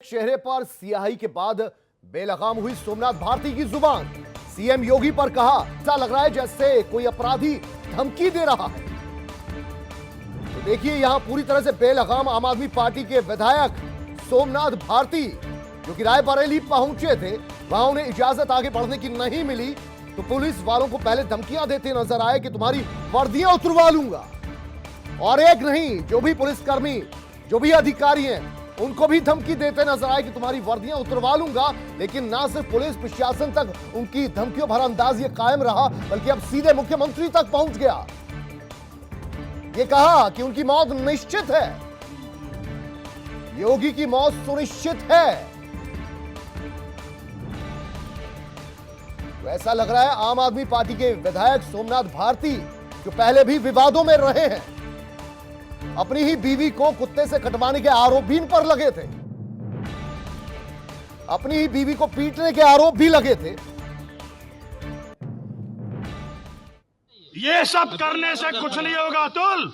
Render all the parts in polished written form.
चेहरे पर सियाही के बाद बेलगाम हुई सोमनाथ भारती की जुबान। सीएम योगी पर कहा, ऐसा लग रहा है जैसे कोई अपराधी धमकी दे रहा है। तो देखिए यहां पूरी तरह से बेलगाम आम आदमी पार्टी के विधायक सोमनाथ भारती जो कि रायबरेली पहुंचे थे, वहां उन्हें इजाजत आगे बढ़ने की नहीं मिली तो पुलिस वालों को पहले धमकियां देते नजर आए कि तुम्हारी वर्दियां उतरवा लूंगा। और एक नहीं, जो भी पुलिसकर्मी, जो भी अधिकारी हैं, उनको भी धमकी देते नजर आए कि तुम्हारी वर्दियां उतरवा लूंगा। लेकिन ना सिर्फ पुलिस प्रशासन तक उनकी धमकियों भरा अंदाज ये कायम रहा, बल्कि अब सीधे मुख्यमंत्री तक पहुंच गया। ये कहा कि उनकी मौत निश्चित है, योगी की मौत सुनिश्चित है। तो ऐसा लग रहा है आम आदमी पार्टी के विधायक सोमनाथ भारती, जो पहले भी विवादों में रहे हैं, अपनी ही बीवी को कुत्ते से कटवाने के आरोप भी इन पर लगे थे, अपनी ही बीवी को पीटने के आरोप भी लगे थे। ये सब करने से कुछ नहीं होगा अतुल।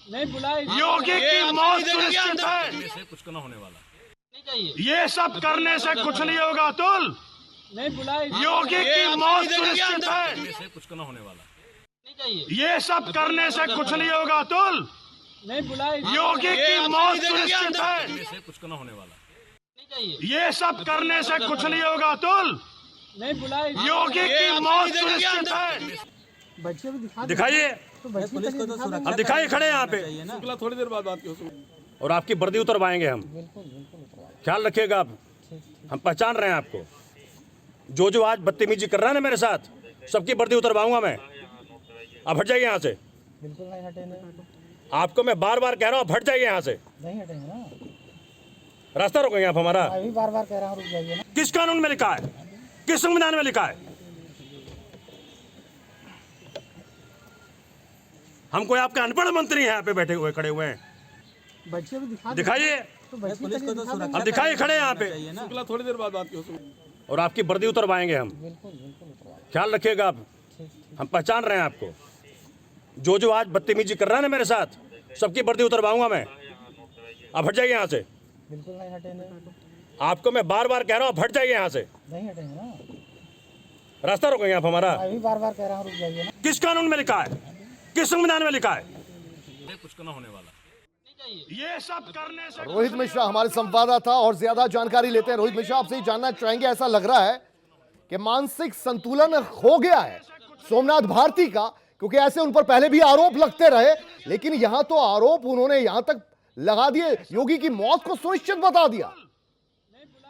योगी की मौत सुनिश्चित है, कुछ करना होने वाला नहीं चाहिए। ये सब करने से कुछ नहीं होगा अतुल। नहीं बुलाए योगी की मौत सुनिश्चित है, कुछ करना होने वाला नहीं चाहिए। ये सब करने से कुछ नहीं होगा अतुल। नहीं बुलाए योगी की मौत सुनिश्चित है, कुछ करना होने वाला नहीं चाहिए। ये सब करने से कुछ नहीं होगा अतुल। नहीं बुलाए योगी की मौत सुनिश्चित है। बच्चे भी दिखा दिखाइए, पुलिस को तो हम दिखाइए, खड़े हैं यहाँ पे। थोड़ी देर बाद बात और आपकी वर्दी उतरवाएंगे हम। ख्याल रखिएगा आप, हम पहचान रहे हैं आपको। जो जो आज बदतमीजी कर रहा है ना मेरे साथ, सबकी वर्दी उतरवाऊंगा मैं। आप हट जाइए यहाँ से। बिल्कुल नहीं हटेंगे। आपको मैं बार बार कह रहा हूँ, हट जाइए यहाँ से। नहीं हटेंगे ना, रास्ता रोकेंगे आप हमारा। अभी बार बार कह रहा हूँ रुक जाइए ना। किस कानून में लिखा है, किस संविधान में लिखा है? हम कोई आपके अनपढ़ मंत्री हैं यहाँ पे बैठे हुए, खड़े हुए हैं। बच्चे भी दिखाइए, पुलिस को तो हम दिखाइए, खड़े हैं यहाँ पे। थोड़ी देर बाद बात और आपकी वर्दी उतरवाएंगे हम। ख्याल रखिएगा आप, हम पहचान रहे हैं आपको। जो जो आज बदतमीजी कर रहा है ना मेरे साथ, सबकी वर्दी उतरवाऊंगा मैं। आप हट जाइए यहाँ से। बिल्कुल नहीं हटेंगे। आपको मैं बार बार कह रहा हूँ, हट जाइए यहाँ से। नहीं हटेंगे ना, रास्ता रोकेंगे आप हमारा। अभी बार बार कह रहा हूँ रुक जाइए ना। किस कानून में लिखा है, किस संविधान में लिखा है? कुछ करना होने वाला ये सब करने से रोहित मिश्रा हमारे संवाददाता और ज्यादा जानकारी लेते हैं। रोहित मिश्रा, आपसे ही जानना चाहेंगे, ऐसा लग रहा है कि मानसिक संतुलन हो गया है सोमनाथ भारती का, क्योंकि ऐसे उन पर पहले भी आरोप लगते रहे, लेकिन यहां तो आरोप उन्होंने यहां तक लगा दिए, योगी की मौत को सुनिश्चित बता दिया।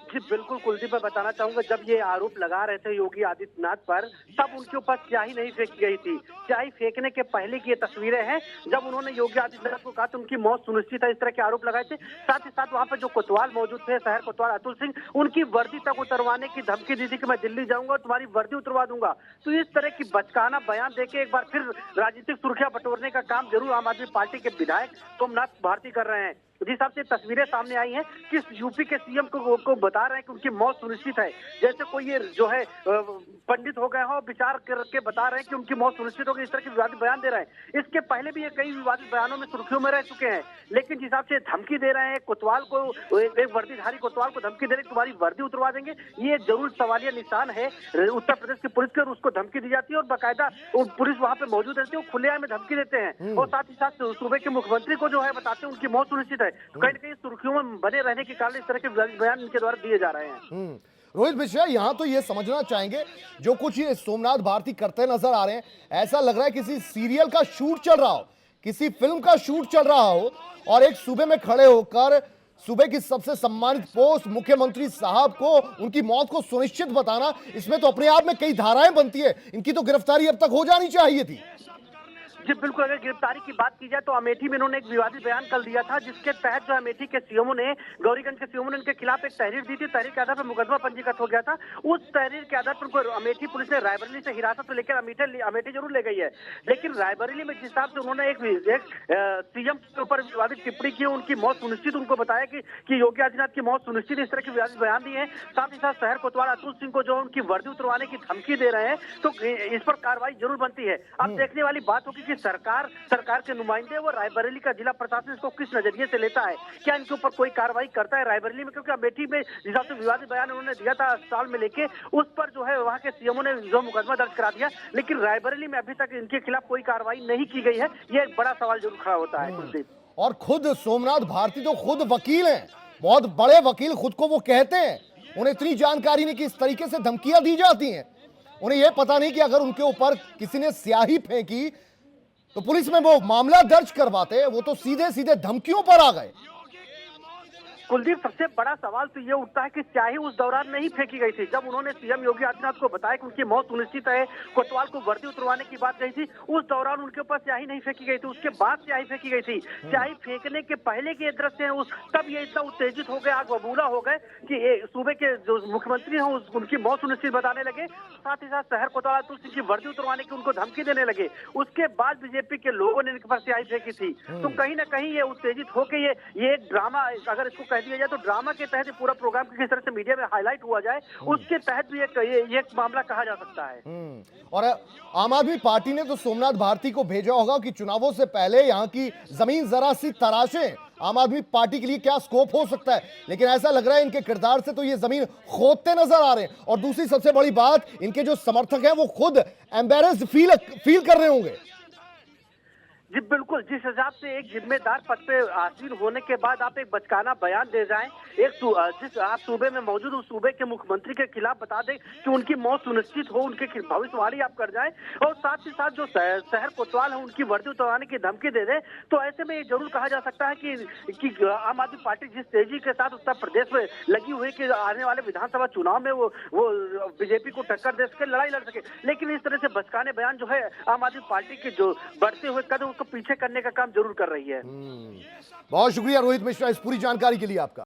जी बिल्कुल कुलदीप, मैं बताना चाहूंगा, जब ये आरोप लगा रहे थे योगी आदित्यनाथ पर, तब उनके ऊपर स्याही नहीं फेंकी गई थी। स्याही फेंकने के पहले की ये तस्वीरें हैं, जब उन्होंने योगी आदित्यनाथ को कहा तो उनकी मौत सुनिश्चित है, इस तरह के आरोप लगाए थे। साथ ही साथ वहां पर जो कोतवाल मौजूद थे, शहर कोतवाल अतुल सिंह, उनकी वर्दी तक उतरवाने की धमकी दी थी कि मैं दिल्ली जाऊंगा और तुम्हारी वर्दी उतरवा दूंगा। तो इस तरह की बचकाना बयान देके एक बार फिर राजनीतिक सुर्खियां बटोरने का काम जरूर आम आदमी पार्टी के विधायक सोमनाथ भारती कर रहे हैं। जिस हिसाब से तस्वीरें सामने आई हैं कि यूपी के सीएम को बता रहे हैं कि उनकी मौत सुनिश्चित है, जैसे कोई ये जो है पंडित हो गए हो, विचार करके बता रहे हैं कि उनकी मौत सुनिश्चित होगी, इस तरह के विवादित बयान दे रहे हैं। इसके पहले भी ये कई विवादित बयानों में सुर्खियों में रह चुके हैं, लेकिन जिस हिसाब से धमकी दे रहे हैं कोतवाल को, एक वर्दीधारी कोतवाल को धमकी दे रहे हैं तुम्हारी वर्दी उतरवा देंगे, ये जरूर सवालिया निशान है उत्तर प्रदेश की पुलिस के। और उसको धमकी दी जाती है और बाकायदा पुलिस वहां पे मौजूद रहती है, वो खुलेआम में धमकी देते हैं और साथ ही साथ सूबे के मुख्यमंत्री को जो है बताते हैं उनकी मौत सुनिश्चित है। तो कहीं न कहीं सुर्खियों में बने रहने के कारण इस तरह के बयान इनके द्वारा दिए जा रहे हैं। रोहित मिश्रा, यहां तो ये समझना चाहेंगे, जो कुछ ये सोमनाथ भारती करते नजर आ रहे हैं, ऐसा लग रहा है किसी सीरियल का शूट चल रहा हो, किसी फिल्म का शूट चल रहा हो, और एक सूबे में खड़े होकर सूबे की सबसे सम्मानित पोस्ट मुख्यमंत्री साहब को उनकी मौत को सुनिश्चित बताना, इसमें तो अपने आप में कई धाराएं बनती है। इनकी तो गिरफ्तारी अब तक हो जानी चाहिए थी। जी बिल्कुल, अगर गिरफ्तारी की बात की जाए तो अमेठी में इन्होंने एक विवादित बयान कल दिया था, जिसके तहत जो अमेठी के सीएमओ ने, गौरीगंज के सीएमओ ने उनके खिलाफ एक तहरीर दी थी। तहरीर के आधार पर मुकदमा पंजीकृत हो गया था। उस तहरीर के आधार पर उनको अमेठी पुलिस ने रायबरेली से हिरासत में लेकर अमेठी जरूर ले गई है, लेकिन रायबरेली में जिस हिसाब से उन्होंने एक सीएम के ऊपर विवादित टिप्पणी की, उनकी मौत सुनिश्चित, उनको बताया कि योगी आदित्यनाथ की मौत सुनिश्चित, इस तरह के विवादित बयान दिए हैं। साथ ही साथ शहर कोतवाल अतुल सिंह को जो उनकी वर्दी उतरवाने की धमकी दे रहे हैं, तो इस पर कार्रवाई जरूर बनती है। अब देखने वाली बात होगी कि सरकार के नुमाइंदे वो रायबरेली का जिला प्रशासन इसको किस नजरिए से लेता है, क्या इनके ऊपर कोई कार्रवाई करता है रायबरेली में? क्योंकि अमेठी में जिस हिसाब से विवादित बयान उन्होंने दिया था अस्पताल में लेके, उस पर जो है वहाँ के सीएमओ ने जो मुकदमा दर्ज करा दिया, लेकिन रायबरेली में अभी तक इनके खिलाफ कोई कार्रवाई नहीं की गई है। ये एक बड़ा सवाल जरूर खड़ा होता है कुलदीप। और खुद सोमनाथ भारती तो खुद वकील हैं, बहुत बड़े वकील खुद को वो कहते हैं, उन्हें इतनी जानकारी नहीं कि इस तरीके से धमकियां दी जाती हैं। उन्हें यह पता नहीं कि अगर उनके ऊपर किसी ने स्याही फेंकी तो पुलिस में वो मामला दर्ज करवाते, वो तो सीधे सीधे धमकियों पर आ गए। कुलदीप, सबसे बड़ा सवाल तो ये उठता है कि स्याही उस दौरान नहीं फेंकी गई थी जब उन्होंने सीएम योगी आदित्यनाथ को बताया कि उनकी मौत सुनिश्चित है, कोतवाल को वर्दी उतरवाने की बात कही थी, उस दौरान उनके ऊपर स्याही नहीं फेंकी गई थी, उसके बाद स्याही फेंकी गई थी। स्याही फेंकने के पहले के दृश्य हैं तब ये इतना उत्तेजित हो गए, आग बबूला हो गए कि सूबे के जो मुख्यमंत्री हैं उनकी मौत सुनिश्चित बताने लगे, साथ ही साथ शहर कोतवाल अतुल सिंह की वर्दी उतरवाने की उनको धमकी देने लगे। उसके बाद बीजेपी के लोगों ने इनके पास स्याही फेंकी थी। तो कहीं ना कहीं ये उत्तेजित होकर ये एक ड्रामा, अगर इसको कह दिया जाए तो ड्रामा के तहत पूरा प्रोग्राम किस तरह से मीडिया में हाईलाइट हुआ जाए, उसके तहत भी ये एक मामला कहा जा सकता है। और आम आदमी पार्टी ने तो सोमनाथ भारती को भेजा होगा कि चुनावों से पहले यहाँ की जमीन जरा सी तराशें, आम आदमी पार्टी के लिए क्या स्कोप हो सकता है, लेकिन ऐसा लग रहा है इनके किरदार से तो ये जमीन खोदते नजर आ रहे हैं। और दूसरी सबसे बड़ी बात, इनके जो समर्थक हैं वो खुद एम्बेरेस्ड फील कर रहे होंगे। जी बिल्कुल, जिस हिसाब से एक जिम्मेदार पद पे आसीन होने के बाद आप एक बचकाना बयान दे जाएं, जिस आप सूबे में मौजूद उस सूबे के मुख्यमंत्री के खिलाफ बता दें कि उनकी मौत सुनिश्चित हो, उनके भविष्यवाणी आप कर जाएं, और साथ ही साथ जो शहर कोतवाल है उनकी वर्दी उतरवाने की धमकी दे दे, तो ऐसे में ये जरूर कहा जा सकता है कि आम आदमी पार्टी जिस तेजी के साथ उत्तर प्रदेश में लगी हुई कि आने वाले विधानसभा चुनाव में वो बीजेपी को टक्कर दे सके, लड़ाई लड़ सके, लेकिन इस तरह से बचकाने बयान जो है आम आदमी पार्टी के जो बढ़ते हुए कदम को पीछे करने का काम जरूर कर रही है। बहुत शुक्रिया रोहित मिश्रा इस पूरी जानकारी के लिए आपका।